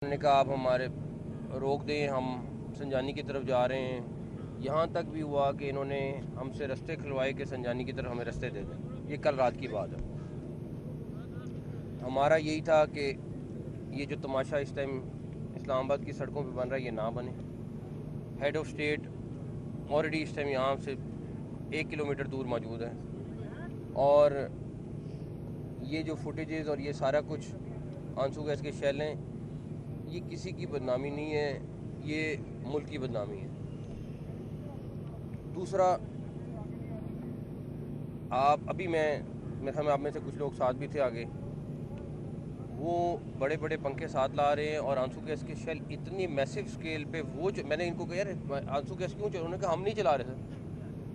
उन्होंने कहा आप हमारे रोक दें, हम संजानी की तरफ जा रहे हैं। यहाँ तक भी हुआ कि इन्होंने हमसे रास्ते खुलवाए कि संजानी की तरफ हमें रास्ते दे दें। ये कल रात की बात है। हमारा यही था कि ये जो तमाशा इस टाइम इस्लामाबाद की सड़कों पे बन रहा है ये ना बने। हेड ऑफ स्टेट ऑलरेडी इस टाइम यहाँ से 1 किलोमीटर दूर मौजूद है और ये जो फुटेजेस और ये सारा कुछ आंसू गैस के शैल हैं, ये किसी की बदनामी नहीं है, ये मुल्क की बदनामी है। दूसरा, आप अभी मैं आप में से कुछ लोग साथ भी थे आगे, वो बड़े बड़े पंखे साथ ला रहे हैं और आंसू गैस के शेल इतनी मैसिव स्केल पे वो जो मैंने इनको कहा यार आंसू गैस क्यों चल, उन्होंने कहा हम नहीं चला रहे सर,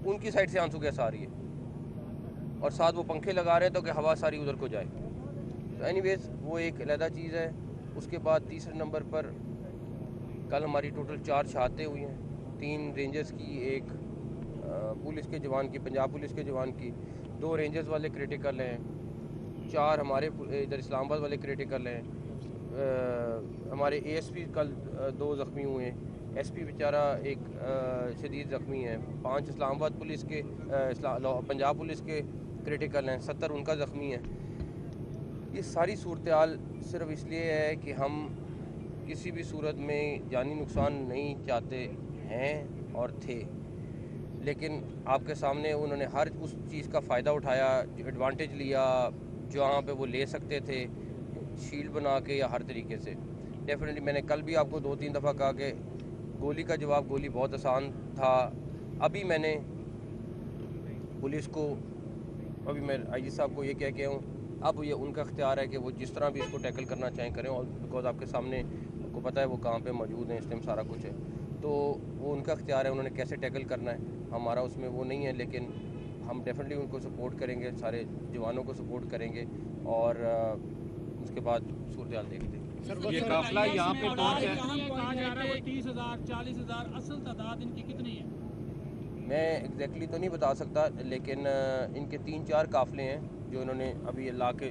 उनकी साइड से आंसू गैस आ रही है और साथ वो पंखे लगा रहे हैं तो कि हवा सारी उधर को जाए। तो एनीवेज वो एक अलहदा चीज़ है। उसके बाद तीसरे नंबर पर कल हमारी टोटल 4 शहादतें हुई हैं, 3 रेंजर्स की, एक पुलिस के जवान की, पंजाब पुलिस के जवान की, 2 रेंजर्स वाले क्रिटिकल हैं, 4 हमारे इधर इस्लामाबाद वाले क्रिटिकल हैं। हमारे एएसपी कल 2 ज़ख्मी हुए हैं, एसपी बेचारा एक शदीद ज़ख्मी है, 5 इस्लामाबाद पुलिस के पंजाब पुलिस के क्रिटिकल हैं, 70 उनका ज़ख्मी है। ये सारी सूरत हाल सिर्फ इसलिए है कि हम किसी भी सूरत में जानी नुकसान नहीं चाहते हैं और थे, लेकिन आपके सामने उन्होंने हर उस चीज़ का फ़ायदा उठाया, एडवांटेज लिया जहाँ पे वो ले सकते थे, शील्ड बना के या हर तरीके से। डेफिनेटली मैंने कल भी आपको 2-3 दफ़ा कहा कि गोली का जवाब, गोली बहुत आसान था। अभी मैंने पुलिस को, अभी मैं आईजी साहब को ये कह के हूँ, अब ये उनका इख्तियार है कि वो जिस तरह भी इसको टैकल करना चाहें करें, और बिकॉज आपके सामने को पता है वो कहाँ पे मौजूद हैं, इस टाइम सारा कुछ है, तो वो उनका इख्तियार है उन्होंने कैसे टैकल करना है, हमारा उसमें वो नहीं है। लेकिन हम डेफिनेटली उनको सपोर्ट करेंगे, सारे जवानों को सपोर्ट करेंगे और उसके बाद सूरत हाल देखते हैं। ये काफिला यहाँ पे पहुँचा है, कहा जा रहा है 30,000 40,000, असल तादाद इनकी कितनी है? मैं एग्जैक्टली तो नहीं बता सकता, लेकिन इनके 3-4 काफ़िले हैं जो इन्होंने अभी ला के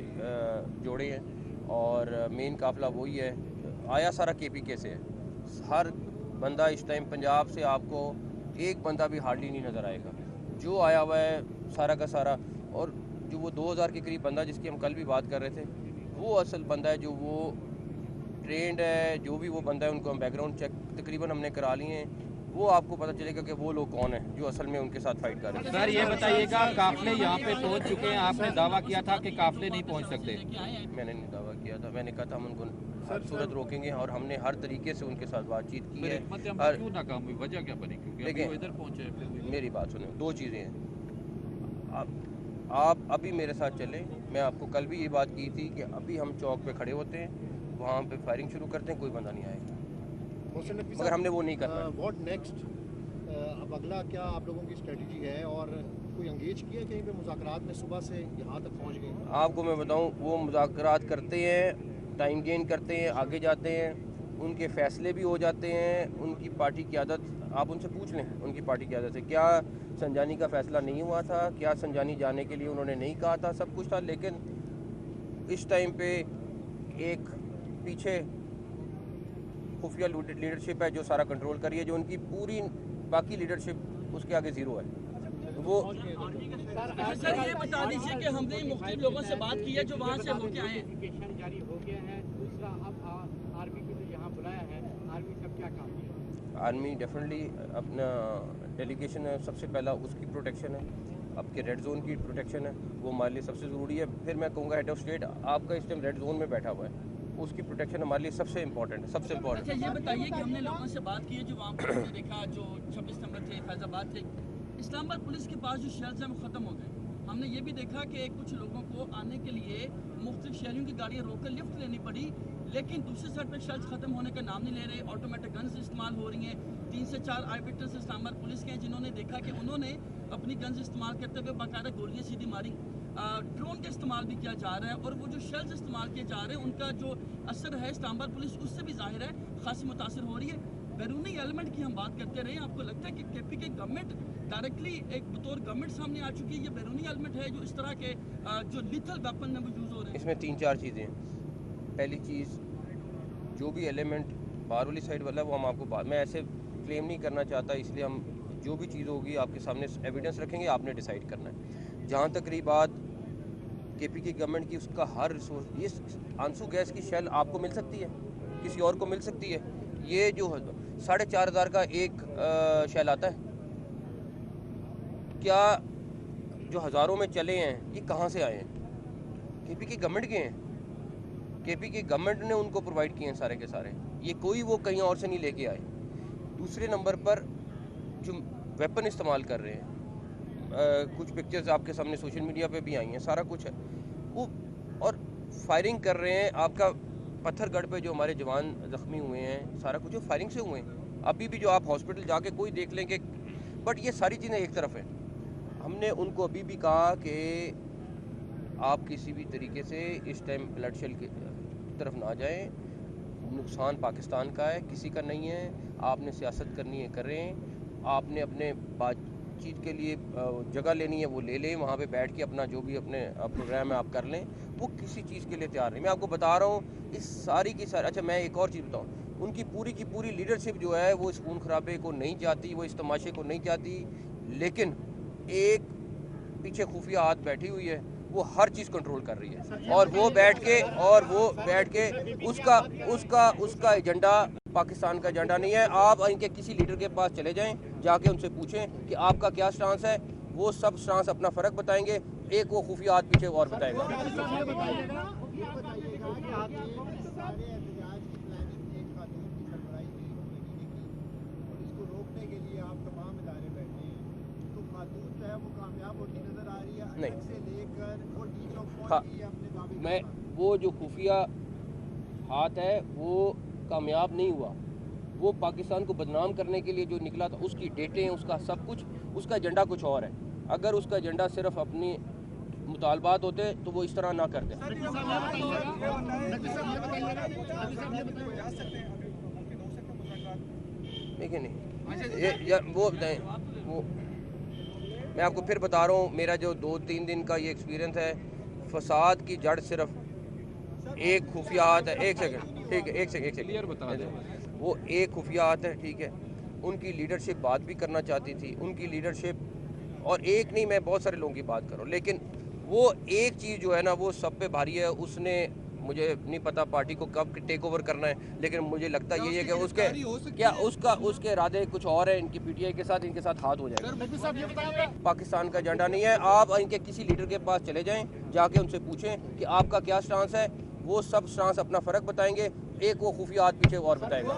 जोड़े हैं और मेन काफ़िला वही है। आया सारा KPK से है। हर बंदा इस टाइम पंजाब से आपको एक बंदा भी हार्डली नहीं नज़र आएगा, जो आया हुआ है सारा का सारा। और जो वो 2000 के करीब बंदा जिसकी हम कल भी बात कर रहे थे, वो असल बंदा है, जो वो ट्रेंड है, जो भी वो बंदा है उनको हम बैकग्राउंड चेक तकरीबन हमने करा लिए हैं, वो आपको पता चलेगा कि वो लोग कौन हैं जो असल में उनके साथ फाइट कर रहे हैं। सर ये बताइएगा, काफिले यहाँ पे पहुँच चुके हैं, आपने दावा किया था कि काफिले नहीं पहुँच सकते। मैंने नहीं दावा किया था, मैंने कहा था हम उनको हर सूरत रोकेंगे और हमने हर तरीके से उनके साथ बातचीत की है। क्यों नाकाम हुई, वजह क्या बनी? क्योंकि देखिए, इधर पहुँचे। मेरी बात सुने, 2 चीज़ें हैं। आप अभी मेरे साथ चलें, मैं आपको कल भी ये बात की थी कि अभी हम चौक पे खड़े होते हैं, वहाँ पे फायरिंग शुरू करते हैं, कोई बंदा नहीं आएगा, मगर हमने वो नहीं करना। What next? अब अगला क्या आप लोगों की स्ट्रेटजी है और कोई एंगेज किया कहीं पे मुज़ाकरात में? सुबह से यहाँ तक पहुँच गए। आपको मैं बताऊं, वो मुज़ाकरात करते हैं, टाइम गेन करते हैं, आगे जाते हैं, उनके फ़ैसले भी हो जाते हैं। उनकी पार्टी की आदत, आप उनसे पूछ लें उनकी पार्टी की आदत है। क्या संजानी का फ़ैसला नहीं हुआ था? क्या संजानी जाने के लिए उन्होंने नहीं कहा था? सब कुछ था, लेकिन इस टाइम पे एक पीछे खुफिया लीडरशिप है जो सारा कंट्रोल कर रही है, जो उनकी पूरी बाकी लीडरशिप उसके आगे ज़ीरो है। वो सर ये बता दीजिए कि हमने मुख्तलिफ लोगों से बात की है जो वहाँ से होके आए हैं। नोटिफिकेशन जारी हो गया है। दूसरा, अब आर्मी को जो यहाँ बुलाया है, आर्मी का क्या काम है? आर्मी डेफिनेटली अपना डेलीगेशन है, सबसे पहला उसकी प्रोटेक्शन है, आपके रेड जोन की प्रोटेक्शन है, वो हमारे लिए सबसे ज़रूरी है। फिर मैं कहूँगा हेड ऑफ स्टेट आपका इस टाइम रेड जोन में बैठा हुआ है, उसकी प्रोटेक्शन हमारे लिए सबसे इम्पोर्टेंट है, सबसे इम्पोर्टेंट। अच्छा ये बताइए कि हमने लोगों से बात की है जो वहाँ पर हमने देखा, जो 26 नंबर थे, फैजाबाद थे, इस्लामाबाद पुलिस के पास जो शेल्स हैं वो ख़त्म हो गए। हमने ये भी देखा कि कुछ लोगों को आने के लिए मुख्तलिफ शहरों की गाड़ियाँ रोक कर लिफ्ट लेनी पड़ी, लेकिन दूसरी साइड पर शेल्स ख़त्म होने का नाम नहीं ले रहे। ऑटोमेटिक गन्स इस्तेमाल हो रही हैं। 3 से 4 आई विटनेस इस्लामाबाद पुलिस के हैं जिन्होंने देखा कि उन्होंने अपनी गन्स इस्तेमाल करते हुए बाकायदा गोलियाँ सीधी मारी। ड्रोन का इस्तेमाल भी किया जा रहा है और वो जो शेल्स इस्तेमाल किए जा रहे हैं उनका जो असर है इस्लामाबाद पुलिस उससे भी जाहिर है खासी मुतासर हो रही है। बैरूनी एलिमेंट की हम बात करते रहे, आपको लगता है कि KPK गवर्नमेंट डायरेक्टली एक बतौर गवर्नमेंट सामने आ चुकी है? ये बैरूनी एलिमेंट है जो इस तरह के जो लिथल वेपन में वो यूज़ हो रहे हैं? इसमें 3-4 चीज़ें हैं। पहली चीज़, जो भी एलिमेंट बाहर वाली साइड वाला है वो हम आपको बाद में ऐसे क्लेम नहीं करना चाहता, इसलिए हम जो भी चीज़ होगी आपके सामने एविडेंस रखेंगे, आपने डिसाइड करना है। जहाँ तक रही बात केपी की गवर्नमेंट की, उसका हर रिसोर्स, ये आंसू गैस की शेल आपको मिल सकती है, किसी और को मिल सकती है। ये जो 4,500 का एक शेल आता है, क्या जो हज़ारों में चले हैं ये कहाँ से आए हैं? केपी की गवर्नमेंट के हैं, केपी की गवर्नमेंट ने उनको प्रोवाइड किए हैं सारे के सारे, ये कोई वो कहीं और से नहीं लेके आए। दूसरे नंबर पर जो वेपन इस्तेमाल कर रहे हैं, कुछ पिक्चर्स आपके सामने सोशल मीडिया पे भी आई हैं, सारा कुछ है वो, और फायरिंग कर रहे हैं। आपका पत्थरगढ़ पे जो हमारे जवान ज़ख्मी हुए हैं, सारा कुछ फायरिंग से हुए हैं। अभी भी जो आप हॉस्पिटल जाके कोई देख लेंगे, बट ये सारी चीज़ें एक तरफ हैं। हमने उनको अभी भी कहा कि आप किसी भी तरीके से इस टाइम ब्लडशेल की तरफ ना जाएं, नुकसान पाकिस्तान का है, किसी का नहीं है। आपने सियासत करनी है करें, आपने अपने बातचीत के लिए जगह लेनी है वो ले लें, वहाँ पे बैठ के अपना जो भी अपने प्रोग्राम है आप कर लें, वो किसी चीज़ के लिए तैयार नहीं। मैं आपको बता रहा हूँ इस सारी की सारी। अच्छा, मैं एक और चीज़ बताऊँ, उनकी पूरी की पूरी लीडरशिप जो है वो इस खून खराबे को नहीं चाहती, वो इस तमाशे को नहीं चाहती, लेकिन एक पीछे खुफिया हाथ बैठी हुई है, वो हर चीज़ कंट्रोल कर रही है, और वो बैठ के उसका एजेंडा पाकिस्तान का एजेंडा नहीं है। आप इनके किसी लीडर के पास चले जाएं, जाके उनसे पूछें कि आपका क्या स्टांस है, वो सब स्टांस अपना फ़र्क बताएंगे, एक वो खुफिया हाथ पीछे और बताएगा। नहीं, हाँ, मैं वो जो खुफिया हाथ है वो कामयाब नहीं हुआ, वो पाकिस्तान को बदनाम करने के लिए जो निकला था, उसकी डेटें, उसका सब कुछ, उसका एजेंडा कुछ और है। अगर उसका एजेंडा सिर्फ अपनी मुतालबात होते तो वो इस तरह ना करते। देखिए नहीं, वो बताएं, वो मैं आपको फिर बता रहा हूँ, मेरा जो 2-3 दिन का ये एक्सपीरियंस है, फसाद की जड़ सिर्फ एक खुफियात है। एक सेकंड, ठीक है, एक सेकंड, वो एक खुफियात है, ठीक है। उनकी लीडरशिप बात भी करना चाहती थी, उनकी लीडरशिप, और एक नहीं, मैं बहुत सारे लोगों की बात करूँ, लेकिन वो एक चीज़ जो है ना वो सब पे भारी है। उसने, मुझे नहीं पता पार्टी को कब टेक ओवर करना है, लेकिन मुझे लगता ये है कि उसके इरादे कुछ और है। इनकी पीटीआई के साथ, इनके साथ हाथ हो जाएगा। पाकिस्तान का एजेंडा नहीं है। आप इनके किसी लीडर के पास चले जाएं, जाके उनसे पूछें कि आपका क्या स्टांस है, वो सब स्टांस अपना फ़र्क बताएंगे, एक वो खुफिया हाथ पीछे और बताएगा।